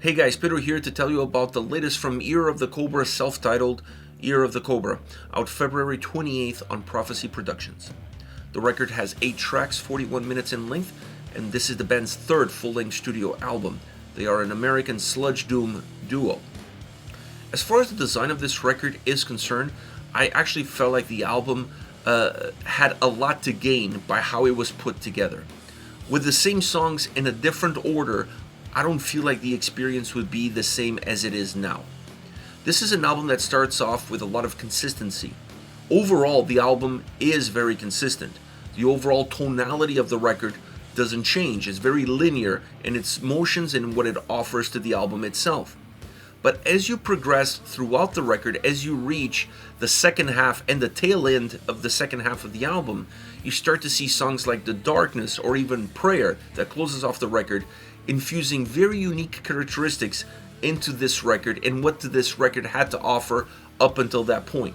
Hey guys, Pedro here to tell you about the latest from Ear of the Cobra, self-titled Ear of the Cobra, out February 28th on Prophecy Productions. The record has 8 tracks, 41 minutes in length, and this is the band's third full-length studio album. They are an American sludge doom duo. As far as the design of this record is concerned, I actually felt like the album had a lot to gain by how it was put together. With the same songs in a different order, I don't feel like the experience would be the same as it is now. This is an album that starts off with a lot of consistency. Overall, the album is very consistent. The overall tonality of the record doesn't change. It's very linear in its motions and what it offers to the album itself. But as you progress throughout the record, as you reach the second half and the tail end of the second half of the album, you start to see songs like The Darkness or even Prayer that closes off the record, infusing very unique characteristics into this record and what this record had to offer up until that point.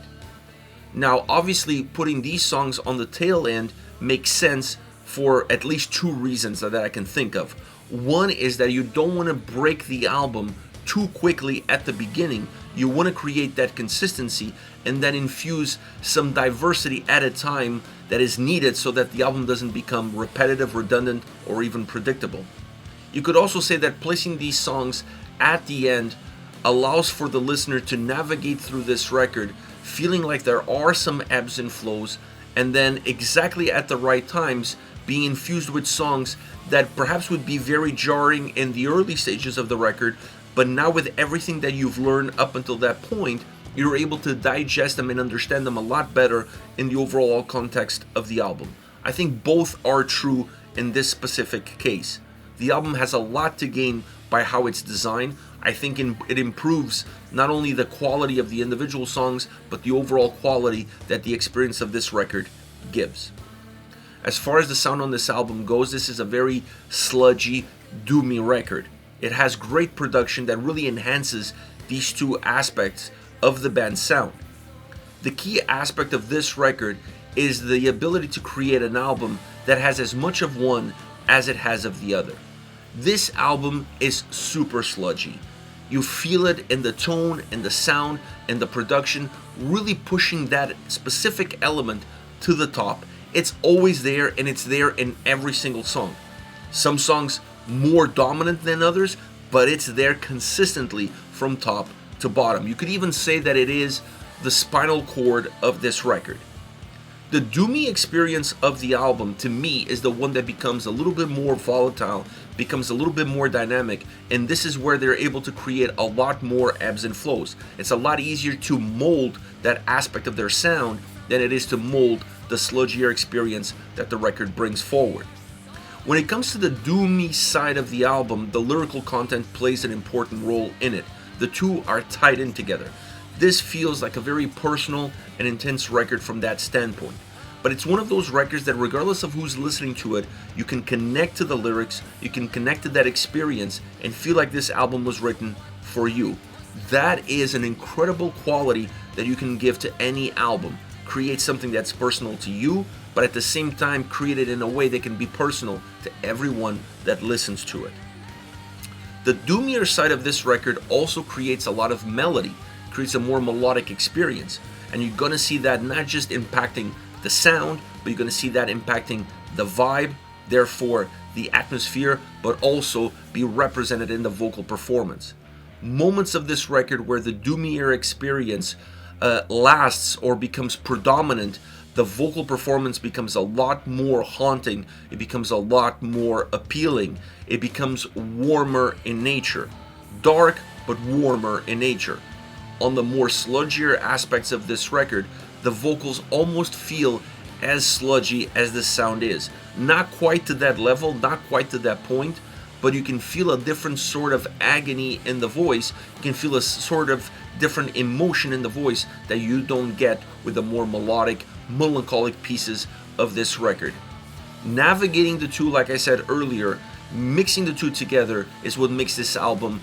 Now, obviously, putting these songs on the tail end makes sense for at least 2 reasons that I can think of. One is that you don't want to break the album too quickly at the beginning. You want to create that consistency and then infuse some diversity at a time that is needed so that the album doesn't become repetitive, redundant, or even predictable. You could also say that placing these songs at the end allows for the listener to navigate through this record feeling like there are some ebbs and flows, and then exactly at the right times being infused with songs that perhaps would be very jarring in the early stages of the record, but now with everything that you've learned up until that point, you're able to digest them and understand them a lot better in the overall context of the album. I think both are true in this specific case. The album has a lot to gain by how it's designed. I think it improves not only the quality of the individual songs, but the overall quality that the experience of this record gives. As far as the sound on this album goes, this is a very sludgy, doomy record. It has great production that really enhances these 2 aspects of the band's sound. The key aspect of this record is the ability to create an album that has as much of one as it has of the other. This album is super sludgy. You feel it in the tone, in the sound, in the production, really pushing that specific element to the top. It's always there, and it's there in every single song. Some songs more dominant than others, but it's there consistently from top to bottom. You could even say that it is the spinal cord of this record. The doomy experience of the album, to me, is the one that becomes a little bit more volatile, becomes a little bit more dynamic, and this is where they're able to create a lot more ebbs and flows. It's a lot easier to mold that aspect of their sound than it is to mold the sludgier experience that the record brings forward. When it comes to the doomy side of the album, the lyrical content plays an important role in it. The 2 are tied in together. This feels like a very personal and intense record from that standpoint. But it's one of those records that regardless of who's listening to it, you can connect to the lyrics, you can connect to that experience, and feel like this album was written for you. That is an incredible quality that you can give to any album. Create something that's personal to you, but at the same time create it in a way that can be personal to everyone that listens to it. The doomier side of this record also creates a lot of melody, creates a more melodic experience, and you're going to see that not just impacting the sound, but you're going to see that impacting the vibe, therefore the atmosphere, but also be represented in the vocal performance. Moments of this record where the doomier experience lasts or becomes predominant, the vocal performance becomes a lot more haunting, it becomes a lot more appealing, it becomes warmer in nature. Dark, but warmer in nature. On the more sludgier aspects of this record, the vocals almost feel as sludgy as the sound is. Not quite to that level, not quite to that point, but you can feel a different sort of agony in the voice. You can feel a sort of different emotion in the voice that you don't get with the more melodic, melancholic pieces of this record. Navigating the 2, like I said earlier, mixing the 2 together is what makes this album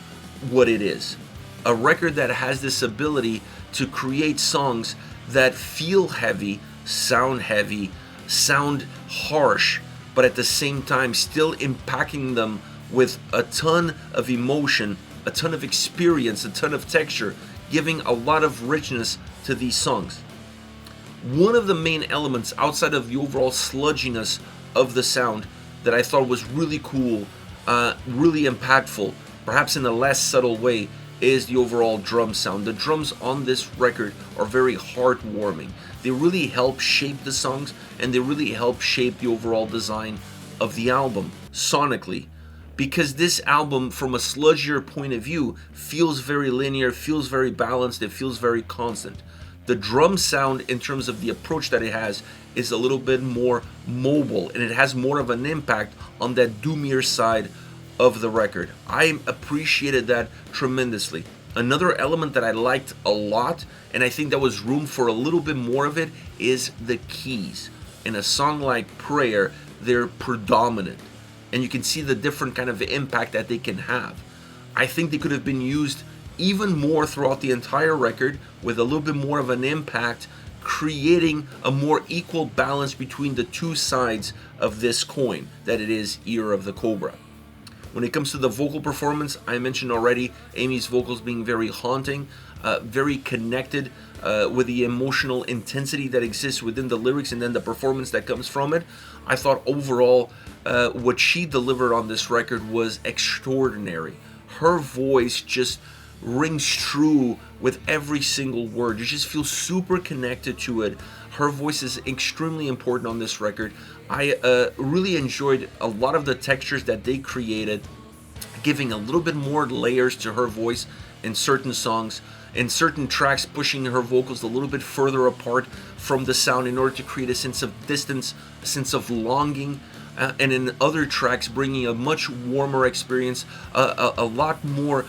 what it is. A record that has this ability to create songs that feel heavy, sound harsh, but at the same time still impacting them with a ton of emotion a ton of experience, a ton of texture, giving a lot of richness to these songs. One of the main elements outside of the overall sludginess of the sound that I thought was really cool, really impactful, perhaps in a less subtle way, is the overall drum sound. The drums on this record are very heartwarming. They really help shape the songs, and they really help shape the overall design of the album sonically, because this album, from a sludgier point of view, feels very linear, feels very balanced, it feels very constant. The drum sound, in terms of the approach that it has, is a little bit more mobile, and it has more of an impact on that doomier side of the record. I appreciated that tremendously. Another element that I liked a lot, and I think there was room for a little bit more of it, is the keys. In a song like Prayer, they're predominant, and you can see the different kind of impact that they can have. I think they could have been used even more throughout the entire record, with a little bit more of an impact, creating a more equal balance between the two sides of this coin that it is Year of the Cobra. When it comes to the vocal performance, I mentioned already Amy's vocals being very haunting, very connected with the emotional intensity that exists within the lyrics and then the performance that comes from it. I thought overall what she delivered on this record was extraordinary. Her voice just rings true with every single word. You just feel super connected to it. Her voice is extremely important on this record. I really enjoyed a lot of the textures that they created, giving a little bit more layers to her voice in certain songs, in certain tracks pushing her vocals a little bit further apart from the sound in order to create a sense of distance, a sense of longing, and in other tracks bringing a much warmer experience, a lot more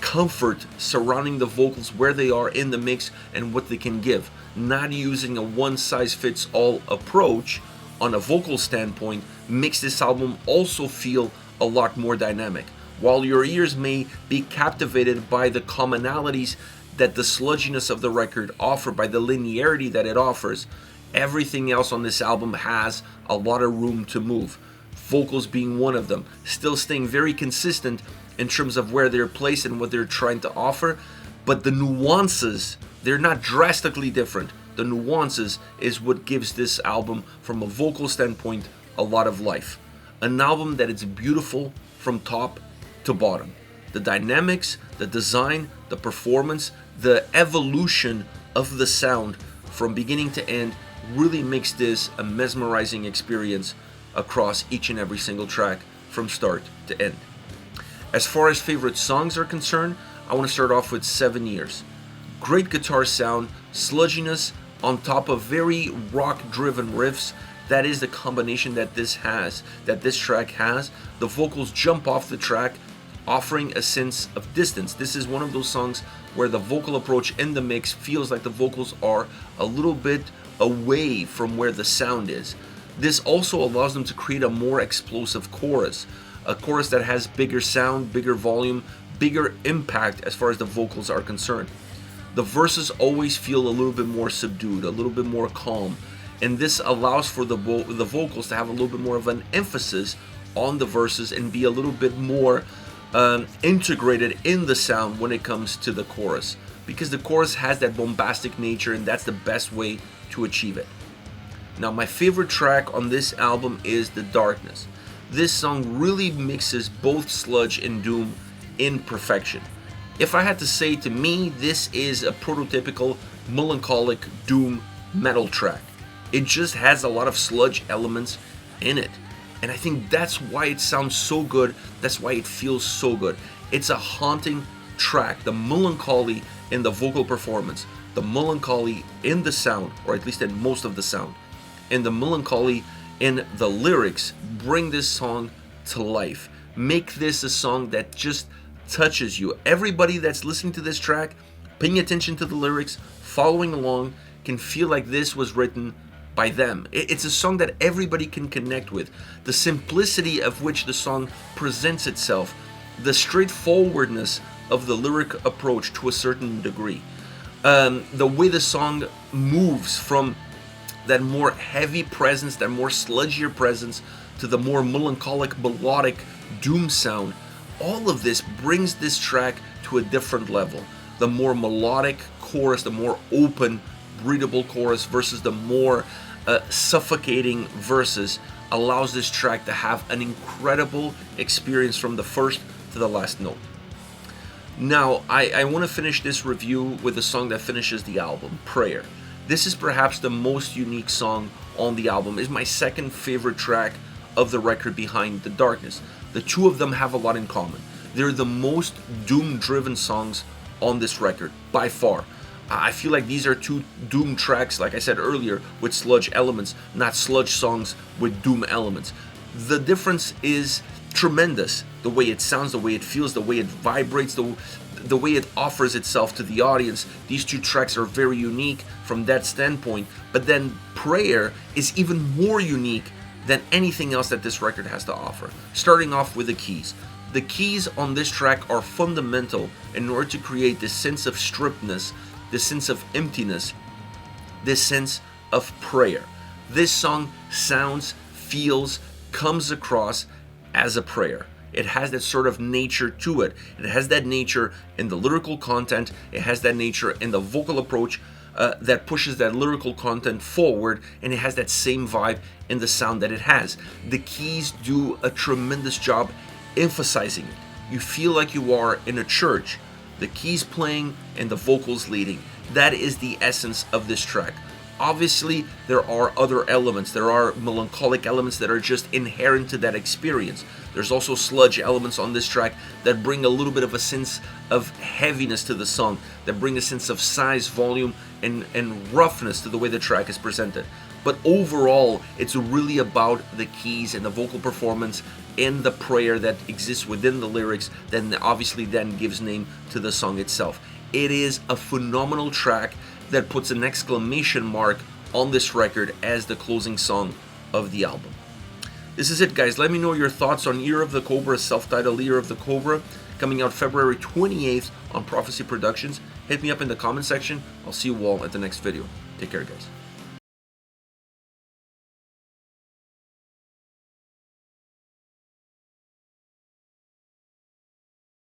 comfort surrounding the vocals where they are in the mix and what they can give. Not using a one-size-fits-all approach on a vocal standpoint makes this album also feel a lot more dynamic. While your ears may be captivated by the commonalities that the sludginess of the record offer, by the linearity that it offers, everything else on this album has a lot of room to move. Vocals being one of them, still staying very consistent in terms of where they're placed and what they're trying to offer, but the nuances, they're not drastically different. The nuances is what gives this album, from a vocal standpoint, a lot of life. An album that is beautiful from top to bottom. The dynamics, the design, the performance, the evolution of the sound from beginning to end really makes this a mesmerizing experience across each and every single track from start to end. As far as favorite songs are concerned, I want to start off with 7 Years. Great guitar sound, sludginess on top of very rock-driven riffs. That is the combination that this track has. The vocals jump off the track, offering a sense of distance. This is one of those songs where the vocal approach in the mix feels like the vocals are a little bit away from where the sound is. This also allows them to create a more explosive chorus. A chorus that has bigger sound, bigger volume, bigger impact as far as the vocals are concerned. The verses always feel a little bit more subdued, a little bit more calm, and this allows for the vocals to have a little bit more of an emphasis on the verses and be a little bit more integrated in the sound when it comes to the chorus, because the chorus has that bombastic nature, and that's the best way to achieve it. Now, my favorite track on this album is The Darkness. This song really mixes both sludge and doom in perfection. If I had to say, to me, this is a prototypical melancholic doom metal track. It just has a lot of sludge elements in it. And I think that's why it sounds so good. That's why it feels so good. It's a haunting track. The melancholy in the vocal performance, the melancholy in the sound, or at least in most of the sound, and the melancholy in the lyrics bring this song to life. Make this a song that just touches you. Everybody that's listening to this track, paying attention to the lyrics, following along, can feel like this was written by them. It's a song that everybody can connect with. The simplicity of which the song presents itself, the straightforwardness of the lyric approach to a certain degree, the way the song moves from that more heavy presence, that more sludgier presence, to the more melancholic, melodic doom sound. All of this brings this track to a different level. The more melodic chorus, the more open, breathable chorus versus the more suffocating verses allows this track to have an incredible experience from the first to the last note. Now, I want to finish this review with the song that finishes the album, Prayer. This is perhaps the most unique song on the album. It's my second favorite track of the record behind The Darkness. The two of them have a lot in common. They're the most doom-driven songs on this record, by far. I feel like these are two doom tracks, like I said earlier, with sludge elements, not sludge songs with doom elements. The difference is tremendous. The way it sounds, the way it feels, the way it vibrates, the way it offers itself to the audience. These two tracks are very unique from that standpoint. But then Prayer is even more unique than anything else that this record has to offer. Starting off with the keys. The keys on this track are fundamental in order to create this sense of strippedness, this sense of emptiness, this sense of prayer. This song sounds, feels, comes across as a prayer. It has that sort of nature to it. It has that nature in the lyrical content. It has that nature in the vocal approach that pushes that lyrical content forward, and it has that same vibe in the sound that it has. The keys do a tremendous job emphasizing it. You feel like you are in a church. The keys playing and the vocals leading. That is the essence of this track. Obviously, there are other elements. There are melancholic elements that are just inherent to that experience. There's also sludge elements on this track that bring a little bit of a sense of heaviness to the song, that bring a sense of size, volume, and roughness to the way the track is presented. But overall, it's really about the keys and the vocal performance and the prayer that exists within the lyrics that obviously then gives name to the song itself. It is a phenomenal track that puts an exclamation mark on this record as the closing song of the album. This is it, guys. Let me know your thoughts on Year of the Cobra, self-titled Year of the Cobra, coming out February 28th on Prophecy Productions. Hit me up in the comment section. I'll see you all at the next video. Take care, guys.